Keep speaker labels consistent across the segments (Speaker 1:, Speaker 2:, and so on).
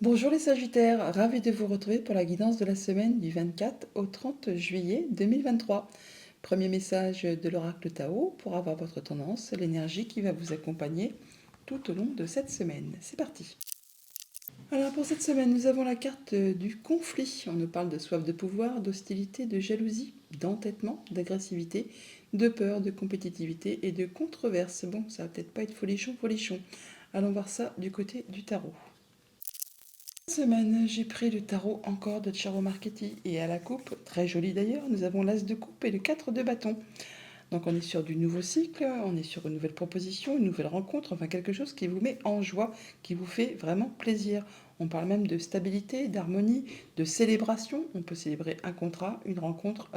Speaker 1: Bonjour les Sagittaires, ravi de vous retrouver pour la guidance de la semaine du 24 au 30 juillet 2023. Premier message de l'oracle Tao pour avoir votre tendance, l'énergie qui va vous accompagner tout au long de cette semaine. C'est parti. Alors pour cette semaine, nous avons la carte du conflit. On nous parle de soif de pouvoir, d'hostilité, de jalousie, d'entêtement, d'agressivité, de peur, de compétitivité et de controverse. Bon, ça va peut-être pas être folichon, folichon. Allons voir ça du côté du tarot. Cette semaine, j'ai pris le tarot encore de Charo Marchetti et à la coupe, très joli d'ailleurs, nous avons l'as de coupe et le 4 de bâton. Donc on est sur du nouveau cycle, on est sur une nouvelle proposition, une nouvelle rencontre, enfin quelque chose qui vous met en joie, qui vous fait vraiment plaisir. On parle même de stabilité, d'harmonie, de célébration. On peut célébrer un contrat, une rencontre,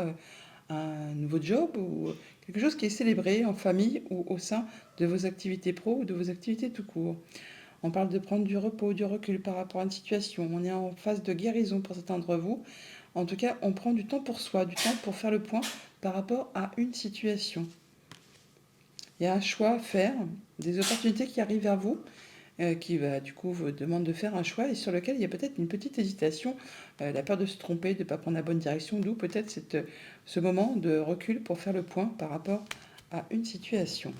Speaker 1: un nouveau job ou quelque chose qui est célébré en famille ou au sein de vos activités pro ou de vos activités tout court. On parle de prendre du repos, du recul par rapport à une situation. On est en phase de guérison pour certains d'entre vous. En tout cas, on prend du temps pour soi, du temps pour faire le point par rapport à une situation. Il y a un choix à faire, des opportunités qui arrivent vers vous, qui du coup vous demande de faire un choix et sur lequel il y a peut-être une petite hésitation, la peur de se tromper, de ne pas prendre la bonne direction, d'où peut-être ce moment de recul pour faire le point par rapport à une situation.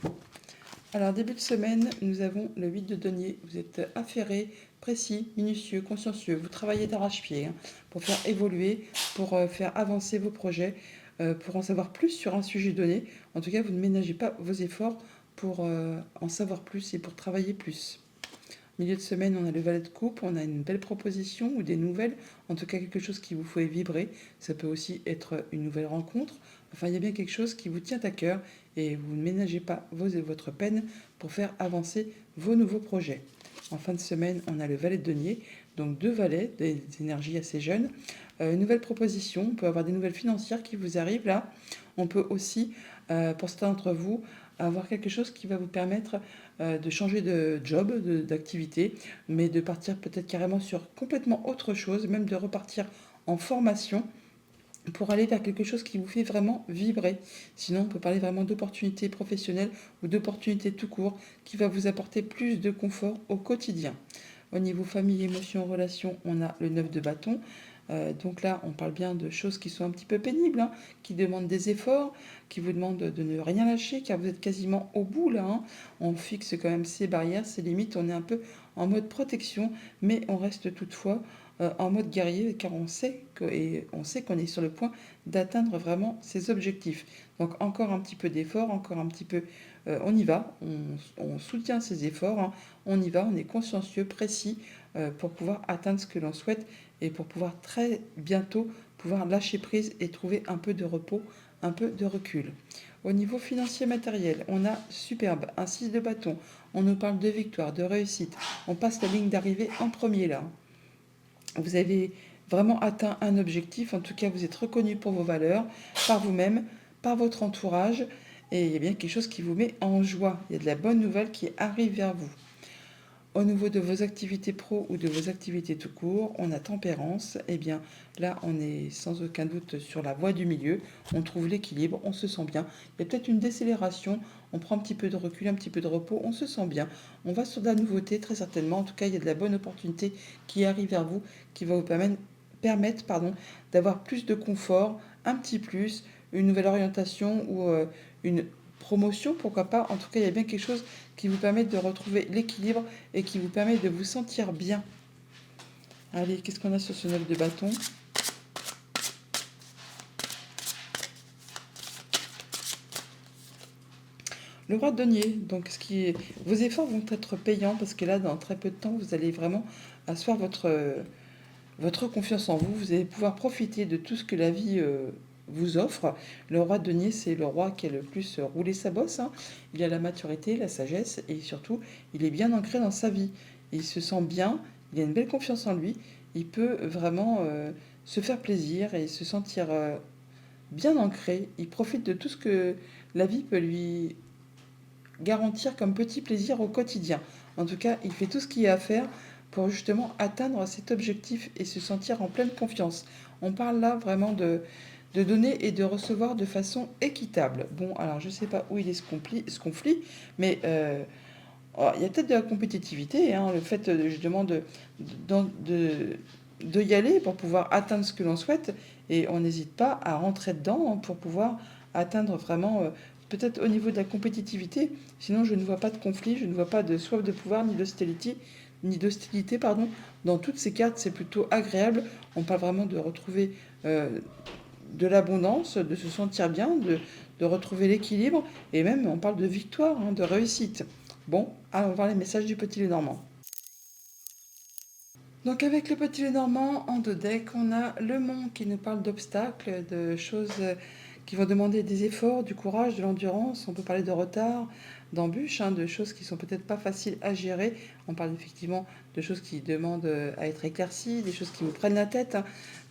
Speaker 1: Alors, début de semaine, nous avons le 8 de denier. Vous êtes affairé, précis, minutieux, consciencieux. Vous travaillez d'arrache-pied pour faire évoluer, pour faire avancer vos projets, pour en savoir plus sur un sujet donné. En tout cas, vous ne ménagez pas vos efforts pour en savoir plus et pour travailler plus. Milieu de semaine, on a le valet de coupe, on a une belle proposition ou des nouvelles, en tout cas quelque chose qui vous fait vibrer. Ça peut aussi être une nouvelle rencontre. Enfin, il y a bien quelque chose qui vous tient à cœur et vous ne ménagez pas votre peine pour faire avancer vos nouveaux projets. En fin de semaine, on a le valet de denier, donc deux valets, des énergies assez jeunes. Une nouvelle proposition, on peut avoir des nouvelles financières qui vous arrivent là. On peut aussi, pour certains d'entre vous, avoir quelque chose qui va vous permettre de changer de job, d'activité, mais de partir peut-être carrément sur complètement autre chose, même de repartir en formation pour aller vers quelque chose qui vous fait vraiment vibrer. Sinon, on peut parler vraiment d'opportunités professionnelles ou d'opportunités tout court qui va vous apporter plus de confort au quotidien. Au niveau famille, émotions, relations, on a le 9 de bâton. Donc là, on parle bien de choses qui sont un petit peu pénibles, qui demandent des efforts, qui vous demandent de ne rien lâcher, car vous êtes quasiment au bout là. On fixe quand même ses barrières, ses limites, on est un peu en mode protection, mais on reste toutefois en mode guerrier, car on sait qu'on est sur le point d'atteindre vraiment ses objectifs. Donc encore un petit peu d'effort, encore un petit peu, on y va, on soutient ses efforts, on y va, on est consciencieux, précis pour pouvoir atteindre ce que l'on souhaite et pour pouvoir très bientôt pouvoir lâcher prise et trouver un peu de repos, un peu de recul. Au niveau financier matériel, on a superbe, un 6 de bâton, on nous parle de victoire, de réussite, on passe la ligne d'arrivée en premier là. Vous avez vraiment atteint un objectif, en tout cas vous êtes reconnu pour vos valeurs, par vous-même, par votre entourage, et il y a bien quelque chose qui vous met en joie, il y a de la bonne nouvelle qui arrive vers vous. Au niveau de vos activités pro ou de vos activités tout court, on a tempérance. Eh bien, là, on est sans aucun doute sur la voie du milieu. On trouve l'équilibre, on se sent bien. Il y a peut-être une décélération, on prend un petit peu de recul, un petit peu de repos, on se sent bien. On va sur de la nouveauté, très certainement. En tout cas, il y a de la bonne opportunité qui arrive vers vous, qui va vous permettre d'avoir plus de confort, un petit plus, une nouvelle orientation ou une promotion, pourquoi pas. En tout cas, il y a bien quelque chose qui vous permet de retrouver l'équilibre et qui vous permet de vous sentir bien. Allez, qu'est-ce qu'on a sur ce 9 de bâton? Le roi de denier. Donc, vos efforts vont être payants parce que là, dans très peu de temps, vous allez vraiment asseoir votre confiance en vous. Vous allez pouvoir profiter de tout ce que la vie vous offre. Le roi de denier, c'est le roi qui a le plus roulé sa bosse. Il a la maturité, la sagesse et surtout, il est bien ancré dans sa vie. Il se sent bien, il a une belle confiance en lui. Il peut vraiment se faire plaisir et se sentir bien ancré. Il profite de tout ce que la vie peut lui garantir comme petit plaisir au quotidien. En tout cas, il fait tout ce qu'il y a à faire pour justement atteindre cet objectif et se sentir en pleine confiance. On parle là vraiment de donner et de recevoir de façon équitable. Bon, alors je ne sais pas où il est ce conflit, mais Alors, il y a peut-être de la compétitivité, hein, le fait justement de y aller pour pouvoir atteindre ce que l'on souhaite, et on n'hésite pas à rentrer dedans, hein, pour pouvoir atteindre vraiment, peut-être au niveau de la compétitivité. Sinon, je ne vois pas de conflit, je ne vois pas de soif de pouvoir ni d'hostilité, pardon. Dans toutes ces cartes, c'est plutôt agréable. On parle vraiment de retrouver de l'abondance, de se sentir bien, de retrouver l'équilibre, et même on parle de victoire, hein, de réussite. Bon, allons voir les messages du petit Lenormand. Donc avec le petit Lenormand, en deux decks, on a le Mont qui nous parle d'obstacles, de choses qui vont demander des efforts, du courage, de l'endurance. On peut parler de retard, d'embûches, hein, de choses qui sont peut-être pas faciles à gérer. On parle effectivement de choses qui demandent à être éclaircies, des choses qui vous prennent la tête,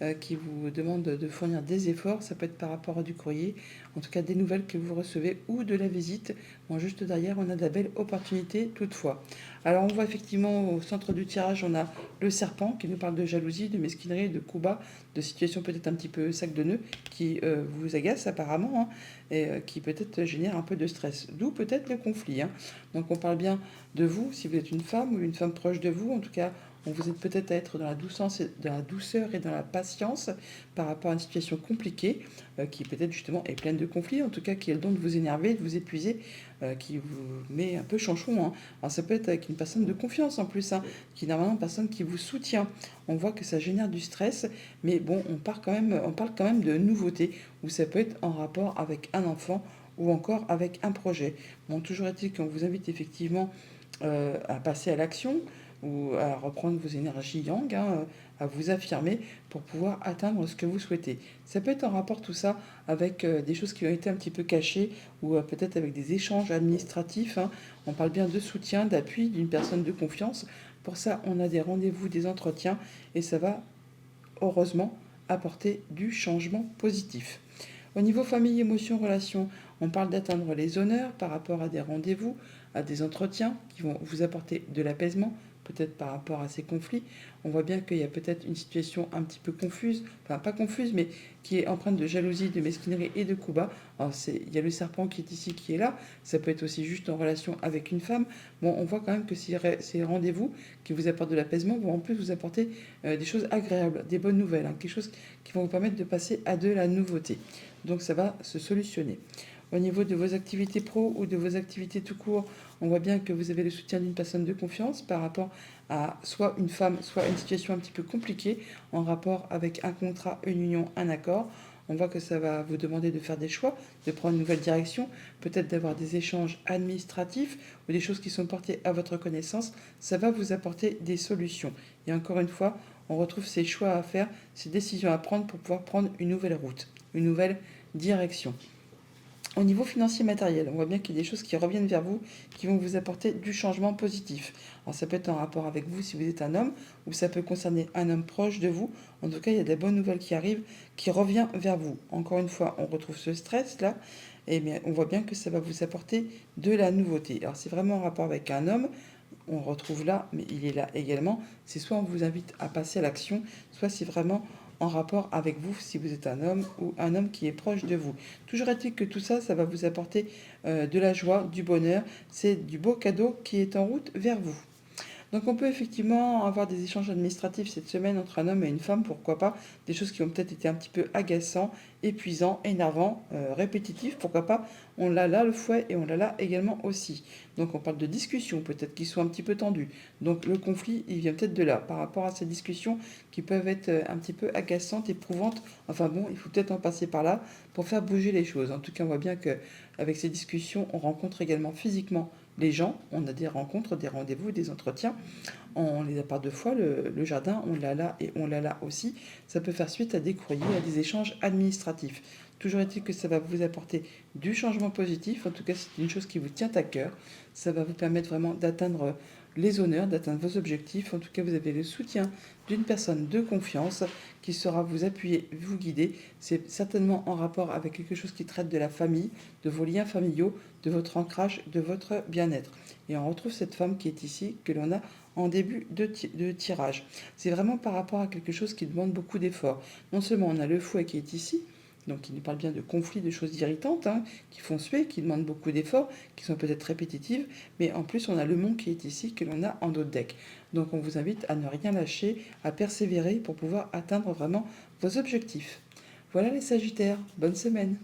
Speaker 1: hein, qui vous demandent de fournir des efforts. Ça peut être par rapport à du courrier, en tout cas des nouvelles que vous recevez ou de la visite. Bon, juste derrière, on a de la belle opportunité toutefois. Alors on voit effectivement au centre du tirage, on a le serpent qui nous parle de jalousie, de mesquinerie, de coups bas, de situations peut-être un petit peu sac de nœuds qui vous agacent apparemment, hein, et qui peut-être génèrent un peu de stress. D'où peut-être le conflit, hein. Donc on parle bien de vous, si vous êtes une femme ou une femme proche de vous, en tout cas on vous aide peut-être à être dans la douceur et dans la patience par rapport à une situation compliquée, qui peut-être justement est pleine de conflits, en tout cas qui a le don de vous énerver, de vous épuiser, qui vous met un peu chanchon, hein. Alors ça peut être avec une personne de confiance en plus, hein, qui est normalement une personne qui vous soutient. On voit que ça génère du stress, mais bon, on parle quand même de nouveautés, où ça peut être en rapport avec un enfant ou encore avec un projet. Bon, toujours est-il qu'on vous invite effectivement à passer à l'action ou à reprendre vos énergies yang, hein, à vous affirmer pour pouvoir atteindre ce que vous souhaitez. Ça peut être en rapport tout ça avec des choses qui ont été un petit peu cachées ou peut-être avec des échanges administratifs, hein. On parle bien de soutien, d'appui d'une personne de confiance. Pour ça, on a des rendez-vous, des entretiens et ça va heureusement apporter du changement positif. Au niveau famille, émotions, relations, on parle d'atteindre les honneurs par rapport à des rendez-vous, à des entretiens qui vont vous apporter de l'apaisement, peut-être par rapport à ces conflits. On voit bien qu'il y a peut-être une situation un petit peu confuse, enfin pas confuse, mais qui est empreinte de jalousie, de mesquinerie et de coups bas. Alors il y a le serpent qui est ici, qui est là. Ça peut être aussi juste en relation avec une femme. Bon, on voit quand même que ces rendez-vous qui vous apportent de l'apaisement vont en plus vous apporter des choses agréables, des bonnes nouvelles, hein, quelque chose qui vont vous permettre de passer à de la nouveauté. Donc ça va se solutionner. Au niveau de vos activités pro ou de vos activités tout court, on voit bien que vous avez le soutien d'une personne de confiance par rapport à soit une femme, soit une situation un petit peu compliquée en rapport avec un contrat, une union, un accord. On voit que ça va vous demander de faire des choix, de prendre une nouvelle direction, peut-être d'avoir des échanges administratifs ou des choses qui sont portées à votre connaissance. Ça va vous apporter des solutions. Et encore une fois, on retrouve ces choix à faire, ces décisions à prendre pour pouvoir prendre une nouvelle route, une nouvelle direction. Au niveau financier matériel, on voit bien qu'il y a des choses qui reviennent vers vous, qui vont vous apporter du changement positif. Alors ça peut être en rapport avec vous si vous êtes un homme, ou ça peut concerner un homme proche de vous. En tout cas, il y a des bonnes nouvelles qui arrivent, qui reviennent vers vous. Encore une fois, on retrouve ce stress-là, et bien, on voit bien que ça va vous apporter de la nouveauté. Alors c'est vraiment en rapport avec un homme, on retrouve là, mais il est là également. C'est soit on vous invite à passer à l'action, soit c'est vraiment en rapport avec vous si vous êtes un homme ou un homme qui est proche de vous. Toujours est-il que tout ça, ça va vous apporter de la joie, du bonheur. C'est du beau cadeau qui est en route vers vous. Donc on peut effectivement avoir des échanges administratifs cette semaine entre un homme et une femme, pourquoi pas. Des choses qui ont peut-être été un petit peu agaçants, épuisants, énervants, répétitifs, pourquoi pas. On l'a là le fouet et on l'a là également aussi. Donc on parle de discussions peut-être qui sont un petit peu tendues. Donc le conflit, il vient peut-être de là, par rapport à ces discussions qui peuvent être un petit peu agaçantes, éprouvantes. Enfin bon, il faut peut-être en passer par là pour faire bouger les choses. En tout cas, on voit bien que avec ces discussions, on rencontre également physiquement les gens, on a des rencontres, des rendez-vous, des entretiens. On les a par deux fois, le jardin, on l'a là et on l'a là aussi. Ça peut faire suite à des courriers, à des échanges administratifs. Toujours est-il que ça va vous apporter du changement positif. En tout cas, c'est une chose qui vous tient à cœur. Ça va vous permettre vraiment d'atteindre les honneurs, d'atteindre vos objectifs. En tout cas, vous avez le soutien d'une personne de confiance qui saura vous appuyer, vous guider. C'est certainement en rapport avec quelque chose qui traite de la famille, de vos liens familiaux, de votre ancrage, de votre bien-être. Et on retrouve cette femme qui est ici, que l'on a en début de tirage. C'est vraiment par rapport à quelque chose qui demande beaucoup d'efforts. Non seulement on a le fouet qui est ici, Donc il nous parle bien de conflits, de choses irritantes, hein, qui font suer, qui demandent beaucoup d'efforts, qui sont peut-être répétitives, mais en plus on a le mont qui est ici, que l'on a en d'autres decks. Donc on vous invite à ne rien lâcher, à persévérer pour pouvoir atteindre vraiment vos objectifs. Voilà les Sagittaires, bonne semaine.